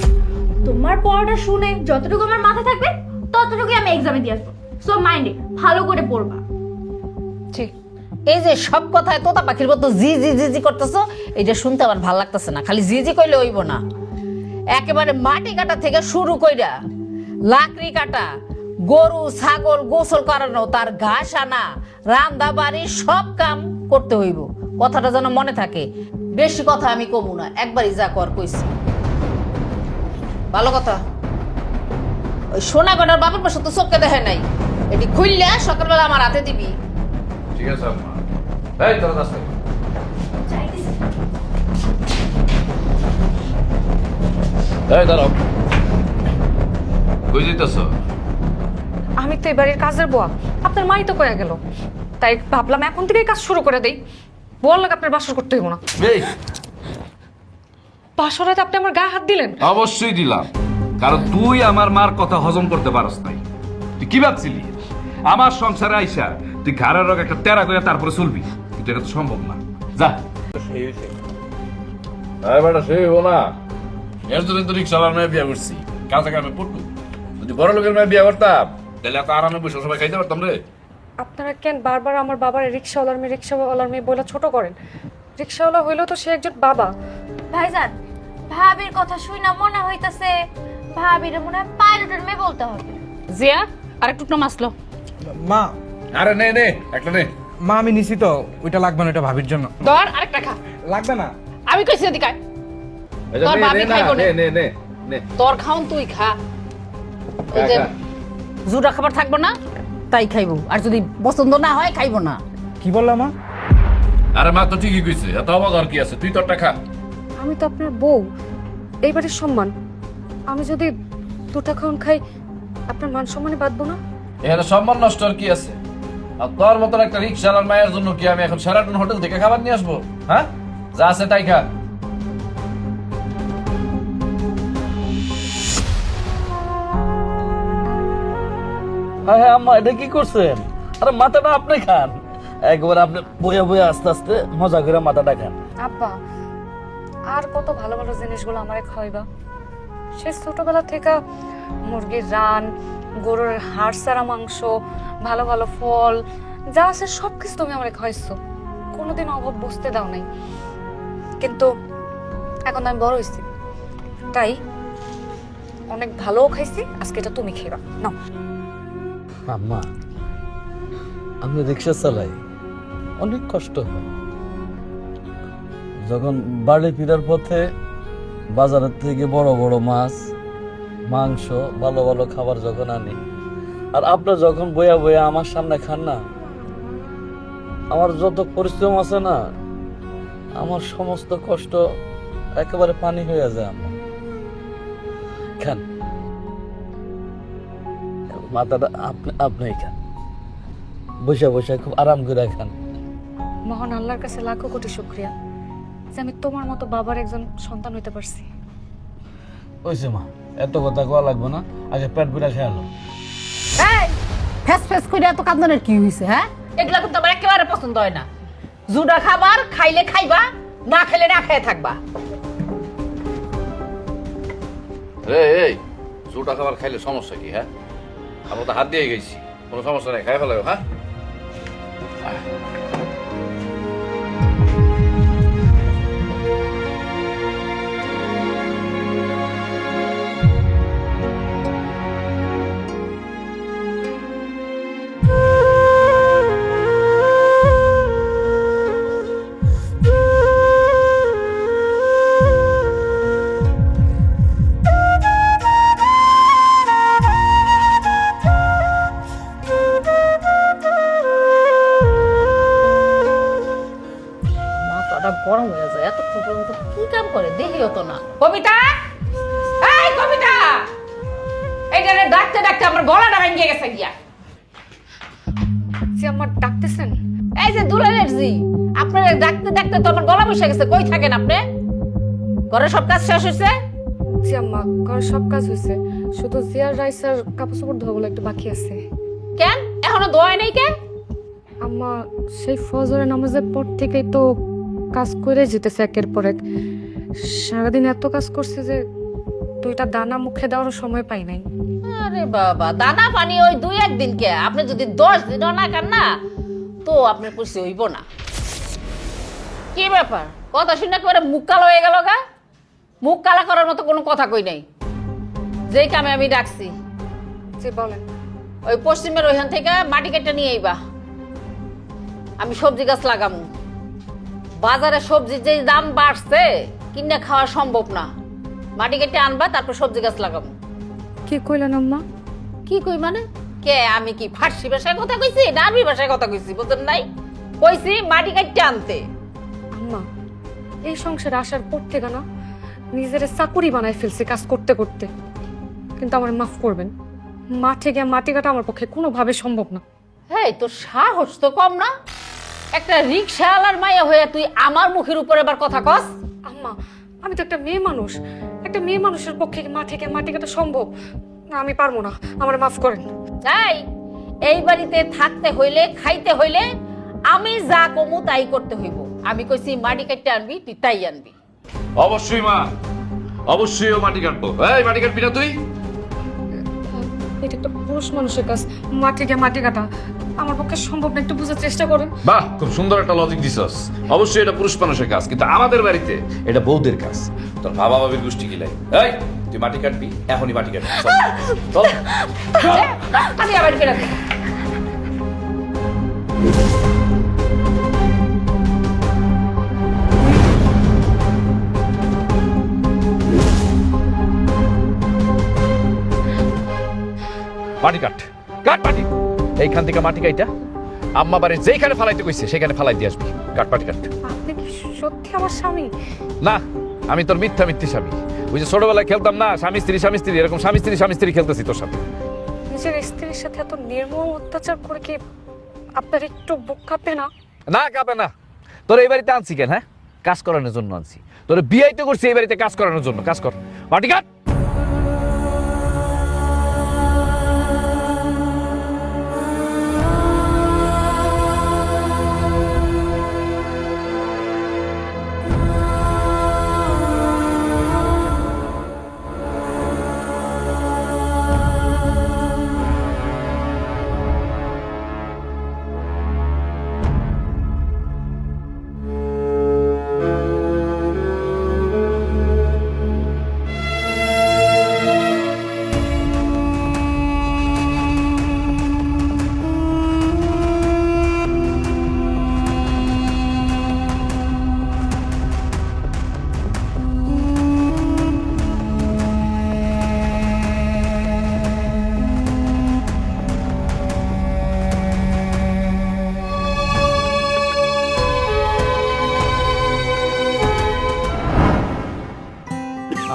তোমার পড়াটা শুনে যতটুকু আমার মাথায় থাকবে ততটুকুই আমি এক্সামে দিয়ে আসবো। সো মাইন্ড ইট, ভালো করে পড়বা। ঠিক। এই যে সব কথায় তোতা পাখির মতো জি জি জি জি করতেছো, এটা শুনতে আমার ভালো লাগতেছে না। খালি জি জি কইলে হইব না, একেবারে মাটি কাটা থেকে শুরু কইরা লাকড়ি কাটা, গরু ছাগল গোসল করানো, তার ঘাস আনা, রান্দা বাড়ি সব কাম করতে হইব। কথাটা যেন মনে থাকে। বেশি কথা আমি কমু না, একবারই যা কর কইছি। ভালো কথা। ওই সোনা গড়ার বাপের পাশে তো চোখে দেখে নাই, এটি খুললে সকালবেলা আমার হাতে দিবি। ঠিক আছে আম্মা। এই তোরা যাস না। এই দাঁড়াও, কই যাইতাছ? আমি তো এই বাড়ির কাজের বুয়া, আপনার মাই তো কয়ে গেল, তাই ভাবলাম এখন থেকেই কাজ শুরু করে দেই। বল লাগে আপনার বাসর করতে হইব না। এই বাসরাতে আপনি আমার গায়ে হাত দিলেন? অবশ্যই দিলাম, কারণ তুই আমার মার কথা হজম করতে পারস নাই। তুই কি ভাবছিলি আমার সংসারে আইসা তুই ঘাড়ের রোগ একটা তেরা করে তারপরে চলবি? কিন্তু এটা তো সম্ভব না। যা আরে বেটা সে হইব না, এর জন্য তো রিক্সাওয়ালার মেয়ে বিয়ে করছি, কাছে কামে পড়তু। যদি বড় লোকের মেয়ে বিয়ে করতাম তাহলে এত আরামে বসে সবাই খাইতে পারতাম রে। আপনারা কেন বারবার আমার বাবার রিক্সাওয়ালার মেয়ে বলে ছোট করেন? রিক্সাওয়ালা হইলেও তো সে একজন বাবা। ভাইজান, ভাবির কথা শুই না মনে হইতাছে ভাবির মনে হয় পাইলটের মেয়ে বলতে হবে। জিয়া আর একটু মাসলো। মা, আরে নে নে একটা নে। মা আমি নিছি তো, ওইটা লাগবে না, ওইটা ভাবির জন্য। ধর আরেকটা খা। লাগবে না। আমি কইছি এদিকে আয়। এই যে তোর নে, ভাবি নে না, খাইবো না। নে নে নে নে। তোর খাওন তুই খা। ওই যে খা। জুড়া খাবার থাকবো না তাই খাইবো, আর যদি পছন্দ না হয় খাইবো না। কি বললা মা? আরে মা তো ঠিকই কইছে, এত অবাক আর কি আছে, তুই তোরটা খা। আমি তো আপনার বউ, এইবারে সম্মান। আমি যদি দুটা খাওন খাই আপনার মান সম্মানে বাঁধবো না? এখানে সম্মান নষ্ট আর কি আছে? আর তোর মতন একটা রিক্সাওয়ালার মায়ের জন্য কি আমি এখন সেরাটন হোটেল থেকে খাবার নিয়ে আসবো? হ্যাঁ, যা আছে তাই খা। হ্যাঁ হ্যাঁ আম্মা, এটা কি করছেন? আরে মাথাটা আপনি খান, একবার আপনি বইয়া বইয়া আস্তে আস্তে মজা করে মাথাটা খান। আব্বা, আর কত ভালো ভালো জিনিসগুলো আমারে খাওয়াইবা? সে ছোটবেলা থেকে মুরগির রান, গরুর হাড় সারা মাংস, ভালো ভালো ফল যা আছে সব কিছু তুমি আমারে খাওয়াইছো, কোনোদিন অভাব বুঝতে দাও নাই। কিন্তু এখন আমি বড় হয়েছি, তাই অনেক ভালোও খাইছি, আজকে এটা তুমি খেবা নাও। আম্মা, আমি রিক্সা চালাই, অনেক কষ্ট হয়। যখন বাড়ি ফেরার পথে বাজারের থেকে বড় বড় মাছ, মাংস, ভালো ভালো খাবার যখন আনি, আর আপনার যখন বইয়া বইয়া আমার সামনে খান না, আমার যত পরিশ্রম আছে না, আমার সমস্ত কষ্ট একেবারে পানি হয়ে যায়। আমার খান, মাথাটা আপনি খান, বসে বসে খুব আরাম করে খান। মহান আল্লাহর কাছে লাখো কোটি শুকরিয়া যে আমি তোমার মতো বাবার একজন সন্তান হইতে পারছি। ওইসে মা, এত কথা কোয়া লাগবে না, আগে পেট পুরা খেয়ালো। এই ফেস ফেস করে এত কান্দনের কি হইছে? হ্যাঁ, এগুলা কিন্তু আমার একেবারে পছন্দ হয় না। জুড়া খাবার খাইলে খাইবা, না খেলে না খেয়ে থাকবা। এই জোটা খাবার খাইলে সমস্যা কি? হ্যাঁ, আমরা তো হাত দিয়ে গেছি, কোনো সমস্যা নেই, খাই ফেলাও। হ্যাঁ, মাথাটা গরম হয়ে যায়, এতক্ষণ পর্যন্ত কি কাম করে দেখি হতো না। কবিতা, এই কবিতা, এইটারে ডাকতে ডাকতে আমার গলাটা ভেঙে গেছে গিয়া। যে আমার ডাকতেছেন? এই যে দুলালের জি, আপনার ডাকতে ডাকতে তো আমার গলা বসে গেছে। কই থাকেন আপনি? ঘরে সব কাজ শেষ হয়েছে? জি আম্মা, ঘরে সব কাজ হয়েছে, শুধু জিয়ার রাইসার কাপড় চোপড় ধোয়াগুলো একটু বাকি আছে। কেন এখনো দোয়াই নাই কেন? আম্মা, সেই ফজরের নামাজের পর থেকেই তো কাজ করে যেতেছে একের পর এক। সারাদিন এত কাজ করছে যে দুইটা দানা মুখে দেওয়ার সময় পাই নাই। আরে বাবা, দানা পানি ওই 2-1 দিন কে, আপনি যদি 10 দিনও না খান না তো আপনার পুষি হইব না। কি ব্যাপার, কথা শুনে একেবারে মুখ কালো হয়ে গেল গা? মুখ কালা করার মতো কোনো কথা কই নাই। যেই কামে আমি ডাকছি, যে বলেন। ওই পশ্চিমের ওইখান থেকে মাটি কেটে নিয়ে আইবা, আমি সবজি গাছ লাগামু। বাজারে সবজির যে দাম বাড়ছে, কিনে খাওয়া সম্ভব না। মাটি কেটে আনবা, তারপর সবজি গাছ লাগামু। কি কইলেন আম্মা? কি কই মানে? কে আমি কি ফার্সি ভাষায় কথা কইছি না আরবি ভাষায় কথা কইছি বুঝেন নাই? কইছি মাটি কাটতে আনতে। আম্মা, এই সংসারে আসার পর থেকে না নিজের চাকুরি বানায় ফেলছি কাজ করতে করতে। কিন্তু আমার মাফ করবেন, মাঠে গিয়ে মাটি কাটা আমার পক্ষে কোনোভাবে সম্ভব না। হেই, তোর সাহস তো কম না? একটা রিকশাওয়ালার মাইয়া হয়ে তুই আমার মুখের উপর এবার কথা কস? আম্মা, আমি তো একটা মেয়ে মানুষ, একটা মেয়ে মানুষের পক্ষে মাঠে গিয়ে মাটি কাটা সম্ভব না? আমি পারবো না, আমার মাফ করেন। তাই এই বাড়িতে থাকতে হইলে, খাইতে হইলে আমি যা কমু তাই করতে হইব। আমি কইছি মাটি কাটতে আনবি, তুই তাই আনবি। অবশ্যই মা, অবশ্যই ও মাটি কাটবো। এই মাটি কাটবি না তুই? এটা একটা পুরুষ মানুষের কাজ, মাটি কাটা আমার পক্ষে সম্ভব না, একটু বোঝার চেষ্টা করেন। বাহ, খুব সুন্দর একটা লজিক দিছস। অবশ্যই এটা পুরুষ মানুষের কাজ, কিন্তু আমাদের বাড়িতে এটা বউদের কাজ। তোর বাবা বাবির গোষ্ঠী কি লাগে? এই তুই মাটি কাটবি, এখনই মাটি কাটবি। চল, চল। আমি আবার ফেরা দেব। মাটি কাট, কাট মাটি। এইখান থেকে মাটি কাইটা আম্মা বাড়ির যেখানে ফালাইতে কইছে সেখানে ফালাই দিয়ে আসবি। কাট মাটি কাট। আপনি কি সত্যি আমার স্বামী? না, আমি তোর মিথ্যা স্বামী। ওই যে ছোটবেলায় খেলতাম না স্বামী স্ত্রী, এরকম স্বামী স্ত্রী খেলতেছি তোর সাথে। নিজের স্ত্রীর সাথে এত নির্মম অত্যাচার করে কি আপনার একটু বুক কাঁপে না? না কাঁপে না। তোর এই বাড়িতে আনছি কেন? হ্যাঁ, কাজ করানোর জন্য আনছি। তোর বিয়েই তো করছি এই বাড়িতে কাজ করানোর জন্য। কাজ কর, মাটি কাট।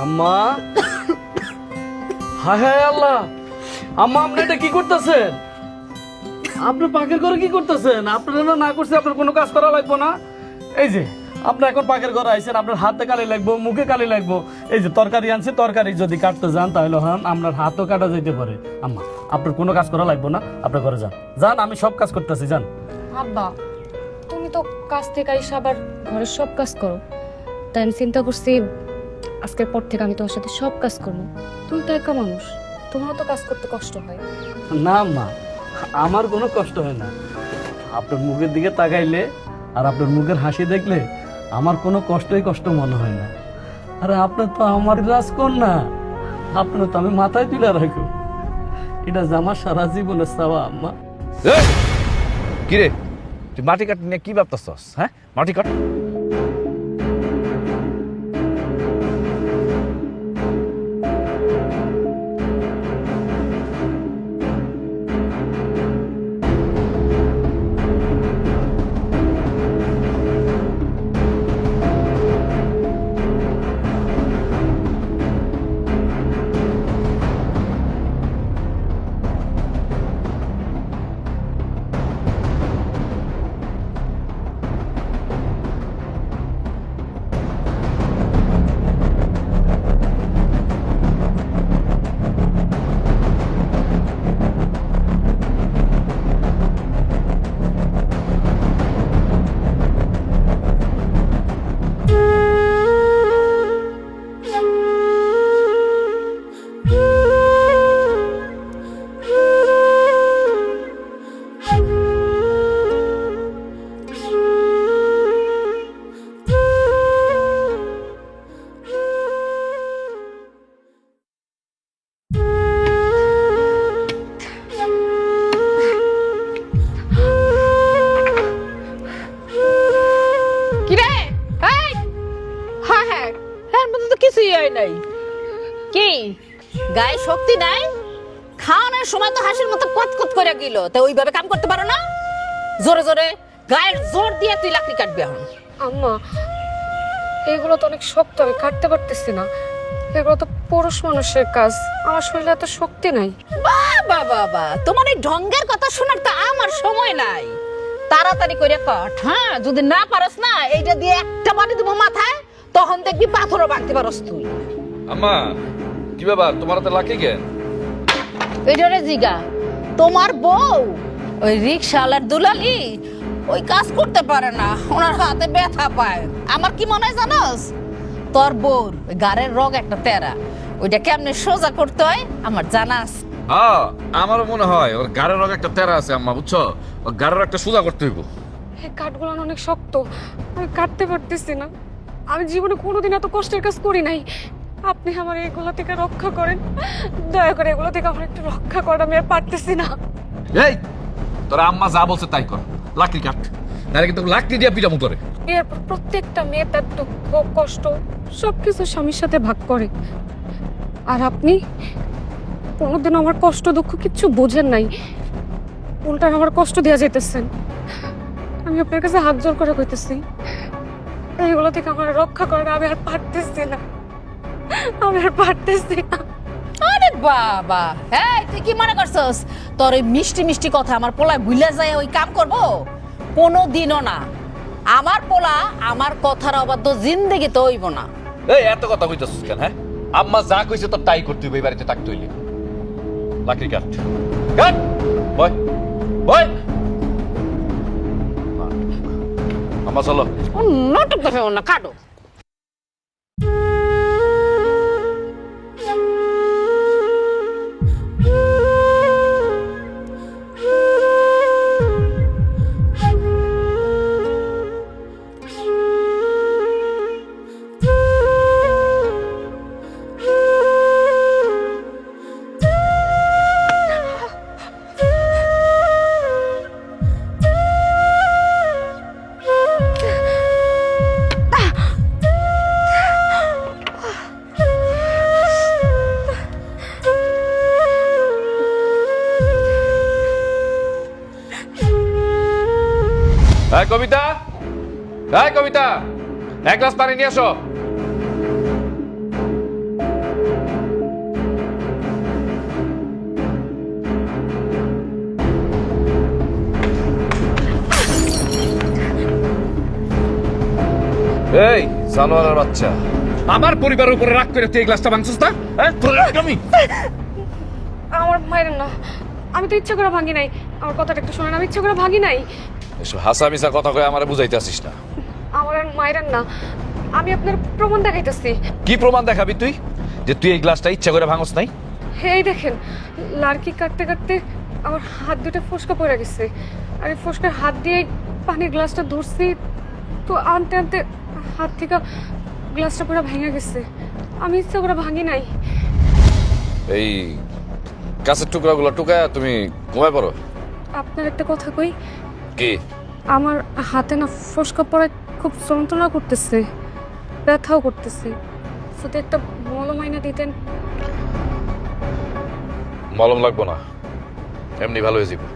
আম্মা, হায় হায় আল্লাহ, আম্মা আপনি এটা কি করতেছেন? আপনি পাকের ঘরে কি করতেছেন? আপনারা না করছে আপনার কোনো কাজ করা লাগবে না। এই যে আপনি এখন পাকের ঘরে আইছেন, আপনার হাতে কালি লাগবো, মুখে কালি লাগবো। এই যে তরকারি আনছে, তরকারি যদি কাটতে যান তাহলে হন আপনার হাতও কাটা যেতে পারে। আম্মা, আপনার কোনো কাজ করা লাগবে না, আপনার ঘরে যান। যান, আমি সব কাজ করতেছি, যান। আব্বা, তুমি তো কাজ থেকে আইসা আবার ঘরের সব কাজ করো, তাই আমি চিন্তা করছি আজকের পর থেকে আমি তোমার সাথে সব কাজ করবো। তুমি তো একা মানুষ, তোমারও তো কাজ করতে কষ্ট হয়। না মা, আমার কোনো কষ্ট হয় না। আপনার মুখের দিকে তাকাইলে আর আপনার মুখের হাসি দেখলে আমার কোনো কষ্ট মনে হয় না। আরে আপনার তো আমার রাজকন্যা, আপনার তো আমি মাথায় তুলে রাখো। এটা যে আমার সারা জীবনের চাওয়া আম্মা। কিরে, তুই মাটি কাট নিয়ে কি ভাবতেছস? হ্যাঁ, মাটি কাট। নাই কি গায়ে শক্তি নাই? খাওয়ানোর সময় তো হাসির মতো কতকত করে গেল, তা ওইভাবে কাম করতে পারো না? জোরে জোরে গায়ের জোর দিয়ে তুই লাকড়ি কাটবি এখন। আম্মা, এগুলো তো অনেক শক্ত, আমি কাটতে পারতেছি না। এগুলো তো পুরুষ মানুষের কাজ, আমার শরীরে এত শক্তি নাই। বাবা বাবা, তোমার এই ঢঙ্গের কথা শোনার তো আমার সময় নাই। তাড়াতাড়ি করে কাট। হ্যাঁ, যদি না পারস না এইটা দিয়ে একটা বাড়ি দেবো মাথায়, তখন দেখবি পাথরও ভাঙতে পারস তুই। আম্মা, কি ব্যাপার, তোমার হাতে লাকি কেন? এইটারে জিগা, তোমার বউ ওই রিকশাওয়ালার দুলালি ওই কাজ করতে পারে না, ওনার হাতে ব্যথা পায়। আমার কি মনে হয় জানোস, তোর বোর ওই গাড়ের রগ একটা তেরা, ওইটা কেমনে সোজা করতে হয় আমার জানা আছে। হ্যাঁ, আমারও মনে হয় ওর গাড়ের রগে একটা তেরা আছে আম্মা, বুঝছো? ওর গাড়ের একটা সোজা করতে হইব। এই কাঠগুলো অনেক শক্ত, আমি কাটতে পারতেছি না। আমি জীবনে কোনোদিন এত কষ্টের কাজ করি নাই। আপনি আমার এগুলো থেকে রক্ষা করেন, দয়া করে এগুলো থেকে আমার একটু রক্ষা করেন, আমি আর পারতেছি না। এই তোরা আম্মা যা বলছে তাই কর, লাকড়ি কাট, নাহলে কিন্তু লাকড়ি দিয়ে পিটামু করে। এরপর প্রত্যেকটা মেয়ে তার দুঃখ কষ্ট সবকিছু স্বামীর সাথে ভাগ করে, আর আপনি কোনোদিন আমার কষ্ট দুঃখ কিচ্ছু বোঝেন নাই, উল্টা আমার কষ্ট দেওয়া যেতেছেন। আমি আপনার কাছে হাত জোর করে কইতেছি, এইগুলো থেকে আমার রক্ষা করেন, আমি আর পারতেছি না, আমি আর পারতেছি না। আরে বাবা, হ্যাঁ তুই কি মনে করছস তোর এই মিষ্টি মিষ্টি কথা আমার পোলায় ভুলে যায় ওই কাম করব? কোনো দিনও না। আমার পোলা আমার কথার অবাধ্য জিন্দেগি তো হইব না। এই এত কথা কইতাছিস কেন? হ্যাঁ, আম্মা যা কইছে তো তাই করতে হইব, এই বাড়িতে থাকতে হইলে। লাকড়ি কাট, কাট, বয় বয়। আম্মা চলো। নাটক দেখে না, কাটো। এই কবিতা, এই কবিতা, এক গ্লাস পানি নিয়ে আসো। এই জানোয়ারের বাচ্চা, আমার পরিবারের উপরে রাগ করে তুই এই গ্লাসটা ভাঙছিস না? হ্যাঁ, তোর রাগ আমি। আমার মায়ের না, আমি তো ইচ্ছা করে ভাঙি নাই। আমার কথাটা একটু শোনেন, আমি ইচ্ছা করে ভাঙি নাই। এসব হাসা মিশা কথা কয়ে আমারে বুঝাইতে আসিস না। আমার আর মায়ের না, আমি আপনার প্রমাণ দেখাইতেছি। কি প্রমাণ দেখাবি তুই যে তুই এই গ্লাসটা ইচ্ছা করে ভাঙস নাই? এই দেখেন, লাড়কি কাটতে কাটতে আমার হাত দুটো ফোসকা পড়ে গেছে, আর এই ফোসকার হাত দিয়ে পানির গ্লাসটা ধরছি, তো আনতে আনতে হাত থেকে গ্লাসটা পুরো ভেঙে গেছে। আমি ইচ্ছা করে ভাঙি নাই। এই কাছের টুকরাগুলো টুকায় তুমি ঘুমায় পড়ো। আপনার একটা কথা কই, কি? আমার হাতে না ফোসকা পড়ায় খুব যন্ত্রণা করতেছে, ব্যথাও করতেছে। যদি একটা মলম আইনা দিতেন। মলম লাগবো না, এমনি ভালো হয়ে যাবে।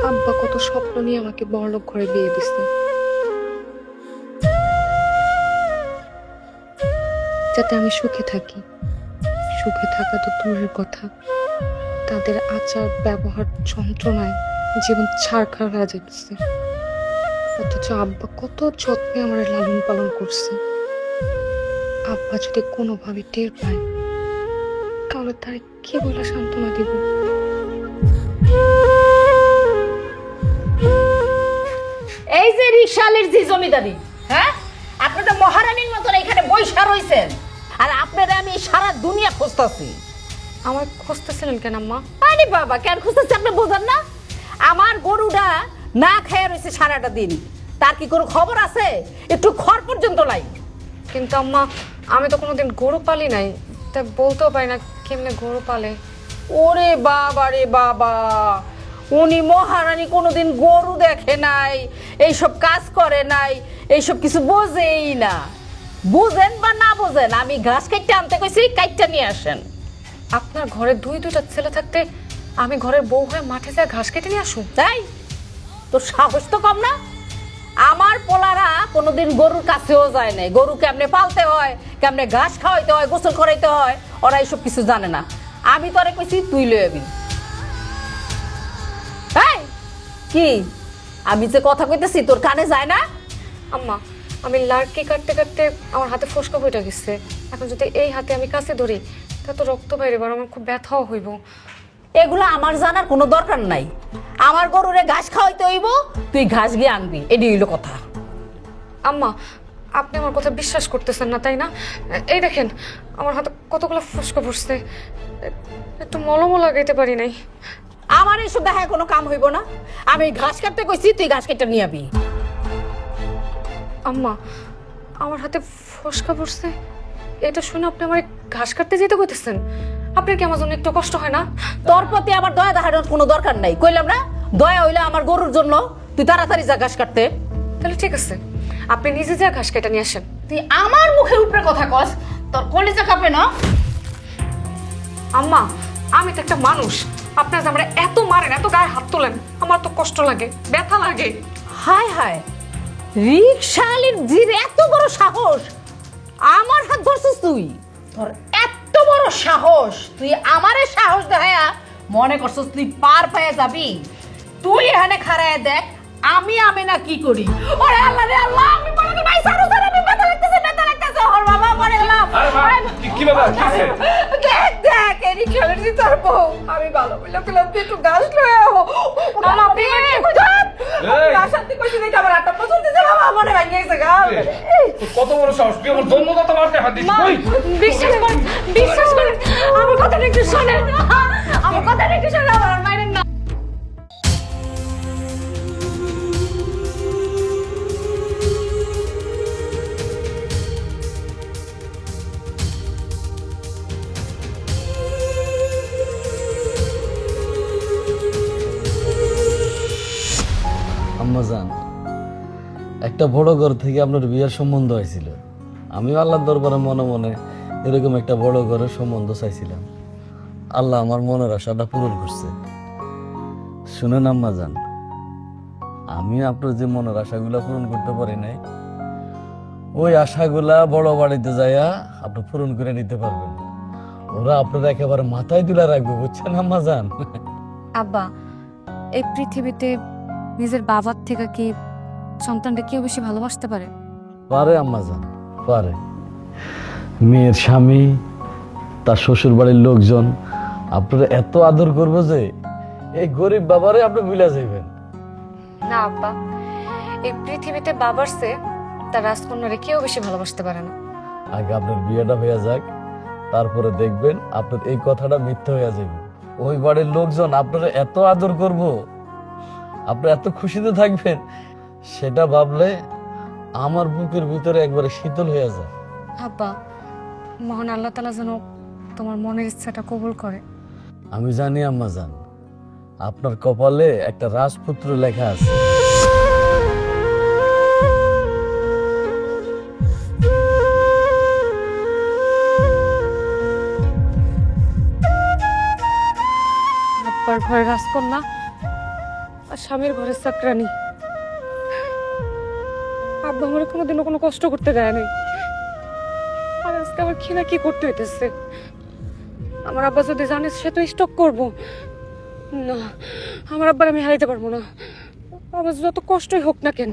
আব্বা কত স্বপ্ন নিয়ে আমাকে বড়লোক ঘরে বিয়ে দিচ্ছে, যাতে আমি সুখে থাকি। সুখে থাকা তো দূরের কথা, তাদের আচার ব্যবহার যন্ত্রণায় জীবন ছাড়খাড় হয়ে যাচ্ছে। অথচ আব্বা কত যত্নে আমার লালন পালন করছে। আব্বা যদি কোনোভাবে টের পায়, তাহলে তার কি বলে সান্ত্বনা দিব? এই যে রিকশালের জি জমিদারি, হ্যাঁ আপনি তো মহারানীর মতন এখানে বৈশা রইছেন, আর আপনারা আমি সারা দুনিয়া খুঁজতেছি। আমার খুঁজতেছিলেন কেন আম্মা? আরে বাবা, কেন খুঁজতেছি আপনি বোঝেন না? আমার গরুটা না খেয়ে রয়েছে সারাটা দিন, তার কি কোনো খবর আছে? একটু খড় পর্যন্ত নাই। কিন্তু আম্মা, আমি তো কোনোদিন গরু পালি নাই, তাই বলতেও পারি না কেমনে গরু পালে। ওরে বাবা রে বাবা, উনি মহারানী কোনোদিন গরু দেখে নাই, এইসব কাজ করে নাই, এইসব কিছু বোঝেই না। বুঝেন বা না বোঝেন, আমি ঘাস কাটতে আনতে কইছি, কাটতে নিয়ে আসেন। আপনার ঘরে দুইটা ছেলে থাকতে আমি ঘরের বউ হয়ে মাঠে যা ঘাস কেটে নিয়ে আসুন? তাই তোর সাহস তো কম না। আমার পোলারা কোনোদিন গরুর কাছেও যায় নাই। গরু কেমনে পালতে হয়, কেমনে ঘাস খাওয়াইতে হয়, গোসল করাইতে হয়, ওরা এইসব কিছু জানে না। আমি তোরে কইছি তুই লয়ে যাবি। তাই কি আমি যে কথা কইতেছি তোর কানে যায় না? আম্মা, আমি লাড়কি কাটতে কাটতে আমার হাতে ফোসকা বইটা গেছে। এখন যদি এই হাতে আমি কাছে ধরি তা তো রক্ত বাইরে বার, আমার খুব ব্যথাও হইব। এগুলো আমার জানার কোনো দরকার নাই। আমার গরুরে ঘাস খাওয়াইতে হইব, তুই ঘাস গিয়ে আনবি, এটি হইল কথা। আম্মা, আপনি আমার কথা বিশ্বাস করতেছেন না তাই না? এই দেখেন আমার হাতে কতগুলো ফোসকা পড়ছে, একটু মলমও লাগাইতে পারি নাই। আমার এসব দেখায় কোনো কাম হইব না। আমি ঘাস কাটতে কইছি, তুই ঘাস কেটে নিয়ে আবি। আম্মা, আমার হাতে ফোসকা পড়ছে এটা শুনে আপনি আমার ঘাস কাটতে যেতে কইতেছেন? আপনার কি আমার জন্য একটু কষ্ট হয় না? তোর প্রতি আমার দয়া দেখানোর কোনো দরকার নাই। কইলাম না, দয়া হইলে আমার গরুর জন্য তুই তাড়াতাড়ি যা ঘাস কাটতে। তাহলে ঠিক আছে, আপনি নিজে যা ঘাস কেটে নিয়ে আসেন। তুই আমার মুখের উপরে কথা কস, তোর কলিজা কাঁপে না? আম্মা, আমি তো একটা মানুষ, আপনার যে আমরা এত মারেন, এত গায়ে হাত তোলেন, আমার তো কষ্ট লাগে, ব্যথা লাগে। হায় হায়, রিকশালির জির এত বড় সাহস, আমার হাত ধরছিস তুই? তোর এত বড় সাহস, তুই আমারে সাহস দেখায়া মনে করছিস তুই পার পেয়ে যাবি? তুই এখানে খাড়ায় দেখ আমি না কি করি। ওরে আল্লাহ রে আল্লাহ, আমি বলে তো ভাই সারো সারো, আমি ব্যথা লাগতেছে ওর বাবা মরে গেলাম। কি বাবা কিছে? দেখ দেখ এই রিকশালির জি তোর বউ, আমি ভালো বলে পেলাম তুই একটু গাছ লয়ে আও। মামা আপনি শান্তি কইছি দেখে আমার হাতটা পছন্দ দিছে, বাবা মনে ভাঙে গেছে গাল। কত বড় সাহস, তুই আমার জন্মদাতা মারতে হাত দিছিস? কই বিশ্বাস করেন, বিশ্বাস করেন, আমার কথাটা একটু শোনেন, আমার কথাটা একটু শোনেন, আমার মাইরেন না। আম্মাজান, একটা বড় ঘর থেকে আপনার বিয়ের সম্বন্ধ হয়েছিল। আমিও আল্লাহর দরবারে মনে মনে এরকম একটা বড় ঘরের সম্বন্ধ চাইছিলাম। আল্লাহ আমার মনের আশাটা পূরণ করছে। শুনেন আম্মাজান, আমি আপনার যে মনের আশাগুলা পূরণ করতে পারি নাই, ওই আশাগুলা বড় বাড়িতে যাইয়া আপনি পূরণ করে নিতে পারবেন। ওরা আপনার একেবারে মাথায় তুলে রাখবে, বুঝছেন আম্মাজান? আব্বা, এই পৃথিবীতে নিজের বাবার থেকে কি সন্তানটা কেউ বেশি ভালোবাসতে পারে? পারে আম্মাজান, পারে। মেয়ের স্বামী, তার শ্বশুর বাড়ির লোকজন আপনারা এত আদর করবো যে এই গরিব বাবারে আপনি ভুলে যাইবেন। না আব্বা, এই পৃথিবীতে বাবার চেয়ে তার রাজকন্যারে কেউ বেশি ভালোবাসতে পারে না। আগে আপনার বিয়েটা হয়ে যাক, তারপরে দেখবেন আপনার এই কথাটা মিথ্যা হয়ে যাবে। ওই বাড়ির লোকজন আপনারা এত আদর করব, আপনি এত খুশিতে থাকবেন, সেটা ভাবলে আমার বুকের ভিতরে একবারে শীতল হয়ে যায়। আব্বা, মহান আল্লাহ তাআলা যেন তোমার মনের ইচ্ছাটা কবুল করে। আমি জানি আম্মাজান, আপনার কপালে একটা রাজপুত্র লেখা আছে। আব্বার ঘরে রাজকন্যা আর স্বামীর ঘরে চাকরানি। আব্বা আমার কোনোদিনও কোনো কষ্ট করতে দেয় নাই, আর আজকে আমার খিনা কি করতে হইতেছে। আমার আব্বা যদি জানে সে তো স্টক করবো না। আমার আব্বার আমি হারাইতে পারবো না। আবার যত কষ্টই হোক না কেন,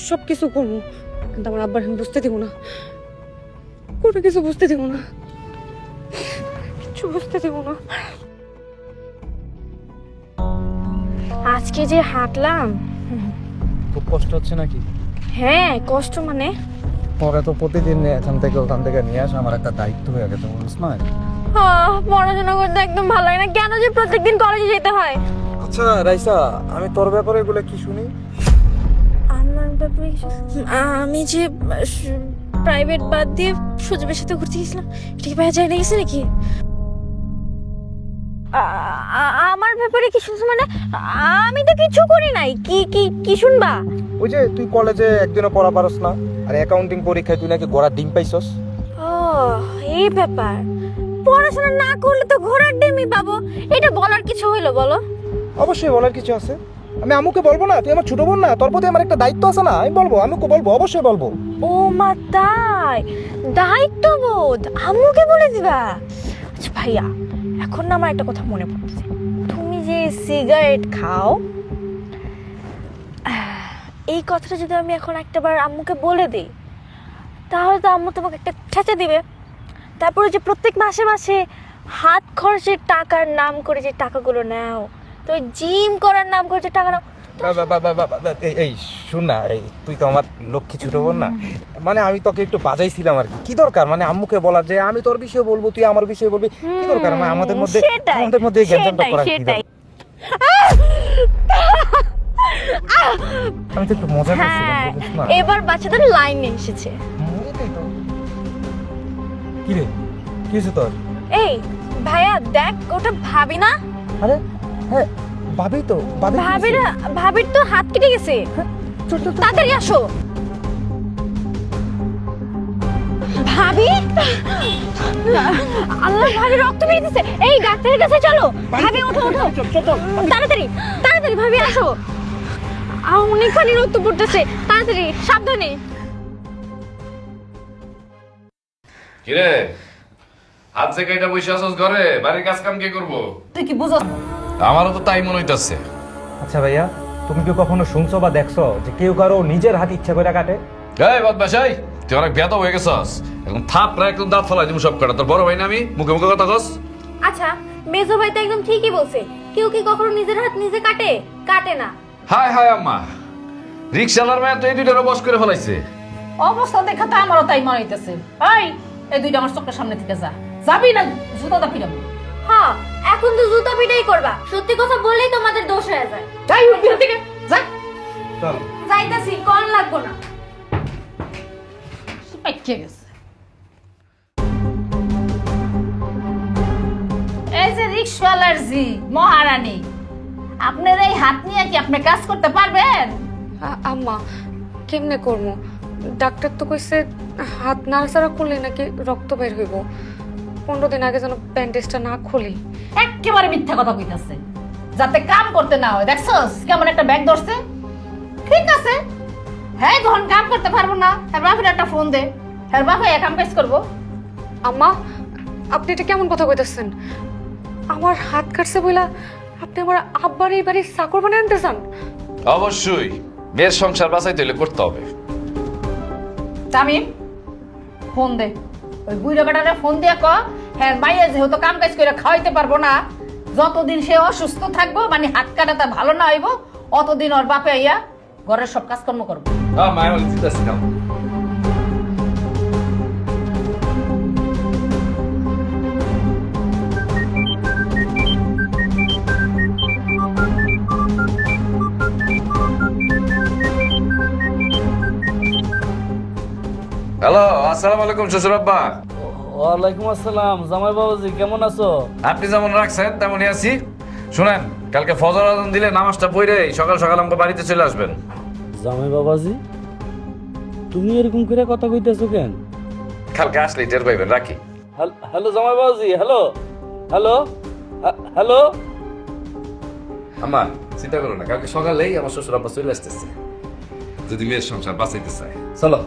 সব কিছু করবো, কিন্তু আমার আব্বার আমি বুঝতে দিব না, কোনো কিছু বুঝতে দিব না, কিছু বুঝতে দিব না। আজকে যে হাঁটলাম, খুব কষ্ট হচ্ছে নাকি? হ্যাঁ কষ্ট মানে পরে তো প্রতিদিন এখান থেকে ওখান থেকে নিয়ে আসা আমার একটা দায়িত্ব হয়ে গেছে, বুঝছ না? পড়াশোনা করতে একদম ভালো লাগে না, কেন যে প্রত্যেকদিন কলেজে যেতে হয়? আচ্ছা রাইসা, আমি তোর ব্যাপারে এগুলো কি শুনি? আমার ব্যাপারে আমি যে প্রাইভেট বাদ দিয়ে সুযোগের সাথে ঘুরতে গেছিলাম, এটা কি ভাইয়া যায় না গেছে নাকি? আমার ব্যাপারে কি শুনছো মানে? আমি তো কিছু করি নাই। কি কি কি শুনবা? ওই যে তুই কলেজে একদিনও পড়া পারস না, আর অ্যাকাউন্টিং পরীক্ষায় তুই নাকি গোড়া ডিম পাইছস। ও এই ব্যাপার, পড়াশোনা না করলে তো ঘোড়ার ডিমই পাবো, এটা বলার কিছু হইলো বলো? অবশ্যই বলার কিছু আছে। আমি আম্মুকে বলবো না? তুই আমার ছোট বোন না? তোর প্রতি আমার একটা দায়িত্ব আছে না? আমি বলবো, আম্মুকে বলবো, অবশ্যই বলবো। ও মা, তাই? দায়িত্ববোধ আম্মুকে বলে দিবা? আচ্ছা ভাইয়া, এখন না আমার একটা কথা মনে পড়ছে। তুমি যে সিগারেট খাও, এই কথাটা যদি আমি এখন একটাবার আম্মুকে বলে দিই, তাহলে তো আম্মু তোমাকে একটা ঠেচা দিবে। তারপরে যে প্রত্যেক মাসে মাসে হাত খরচের টাকার নাম করে যে টাকাগুলো নাও, তো জিম করার নাম করে যে টাকা নাও। এই শুন না, তুই তো আমার লক্ষ্মী ছোট বোন না, মানে আমি তোকে একটু বাজাইছিলাম আর কি দরকার, মানে আম্মুকে বলার যে আমি তোর বিষয়ে বলবো, তুই আমার বিষয়ে বলবি, কি দরকার? মানে আমাদের মধ্যে জ্ঞানটা করার কি দরকার? আমি তো একটু মজা করছিলাম। এবার বাচ্চাদের লাইনে এসেছে। কি রে, কি হয়েছে তোর? এই ভাইয়া দেখ, ওটা ভাবি না? আরে হ্যাঁ, ভাবি তো। ভাবির তো হাত কেটে গেছে। তাড়াতাড়ি আসো। ভাবি, আল্লাহ, ভাবি রক্ত বেরিয়েছে। এই ডাক্তারের কাছে চলো। ভাবি ওঠো ওঠো, তাড়াতাড়ি তাড়াতাড়ি ভাবি আসো। অনেকখানি রক্ত পড়তেছে, তাড়াতাড়ি, সাবধানে। কিরে, হাত থেকে এটা বসে আসছ ঘরে, বাড়ির কাজ কাম কে করবো? তুই কি বুঝছ? আমারও তো তাই মনে হইতাছে। আচ্ছা ভাইয়া, তুমি কি কখনো শুনছো বা দেখছো যে কেউ কারো নিজের হাত ইচ্ছা করে কাটে? এই বদমাশাই, তুই অনেক বেয়াদব হয়ে গেছস। এখন থাপড়া একদম দাঁত ফলাই দিমু সব কটা। তোর বড় ভাই না আমি, মুখে মুখে কথা কস। আচ্ছা, মেজো ভাই তো একদম ঠিকই বলছে। কেউ কি কখনো নিজের হাত নিজে কাটে? কাটে না। হায় হায় আম্মা, রিকশালার মেয়ে তো এই দুইটারও বস করে ফেলাইছে। অবস্থা দেখা তো আমারও তাই মনে হইতেছে। এই দুইটা আমার চোখের সামনে থেকে যা, যাবি না জুতাটা ফিরাবো। হ্যাঁ, এখন তো জুতা পিটাই করবা। সত্যি কথা বললেই তোমাদের দোষ হয়ে যায়। যাই উঠবি থেকে যা। চল যাইতাছি, কল লাগবো না। পাইকে গেছে। এই যে রিকশাওয়ালার জি মহারানী, আপনার এই হাত নিয়ে কি আপনি কাজ করতে পারবেন? আম্মা, কেমনে করবো? ডাক্তার তো কইছে হাত নাড়াচাড়া করলে নাকি রক্ত বের হইব। 15 দিন আগে যেন ব্যান্ডেজটা না খুলি। একেবারে মিথ্যা কথা কইতাছে, যাতে কাম করতে না হয়। দেখছস কেমন একটা ব্যাগ ধরছে? ঠিক আছে, হ্যাঁ যখন কাম করতে পারবো না, তার বাপের একটা ফোন দে, তার বাপে কাম কাজ করবো। আম্মা, আপনি এটা কেমন কথা কইতাছেন? আমার হাত কাটছে বইলা আপনি আমার আব্বার এই বাড়ির চাকর বানায় আনতে চান? অবশ্যই, মেয়ের সংসার বাঁচাইতে হলে করতে হবে। তামিম, ফোন দে, ওই বুড়ো বেটারে ফোন দিয়ে ক, হ্যাঁ মাইয়া যেহেতু কাম কাজ করে খাওয়াইতে পারবো না, যতদিন সে অসুস্থ থাকবো, মানে হাত কাটাটা ভালো না হইব, অতদিন ওর বাপে আইয়া ঘরের সব কাজকর্ম করবো। হ্যাঁ মায়ের চিন্তাছি না। হ্যালো, আসসালামু আলাইকুম শ্বশুর আব্বা। ওয়ালাইকুম আসসালাম জামাই বাবাজি, কেমন আছো? আপনি যেমন রাখছেন তেমনই আছি। শুনেন, কালকে ফজর আজান দিলে নামাজটা পড়ে সকাল সকাল আমাকে বাড়িতে চলে আসবেন। জামাই বাবাজি, তুমি এরকম করে কথা কইতেছো কেন? কালকে আসলেই টের পাইবেন। রাখি। হ্যালো জামাই বাবাজি, হ্যালো হ্যালো হ্যালো। আম্মা চিন্তা করো না, কালকে সকালেই আমার শ্বশুর আব্বা চলে আসতেছে, যদি মেয়ের সংসার বাঁচাইতে চায়। চলো।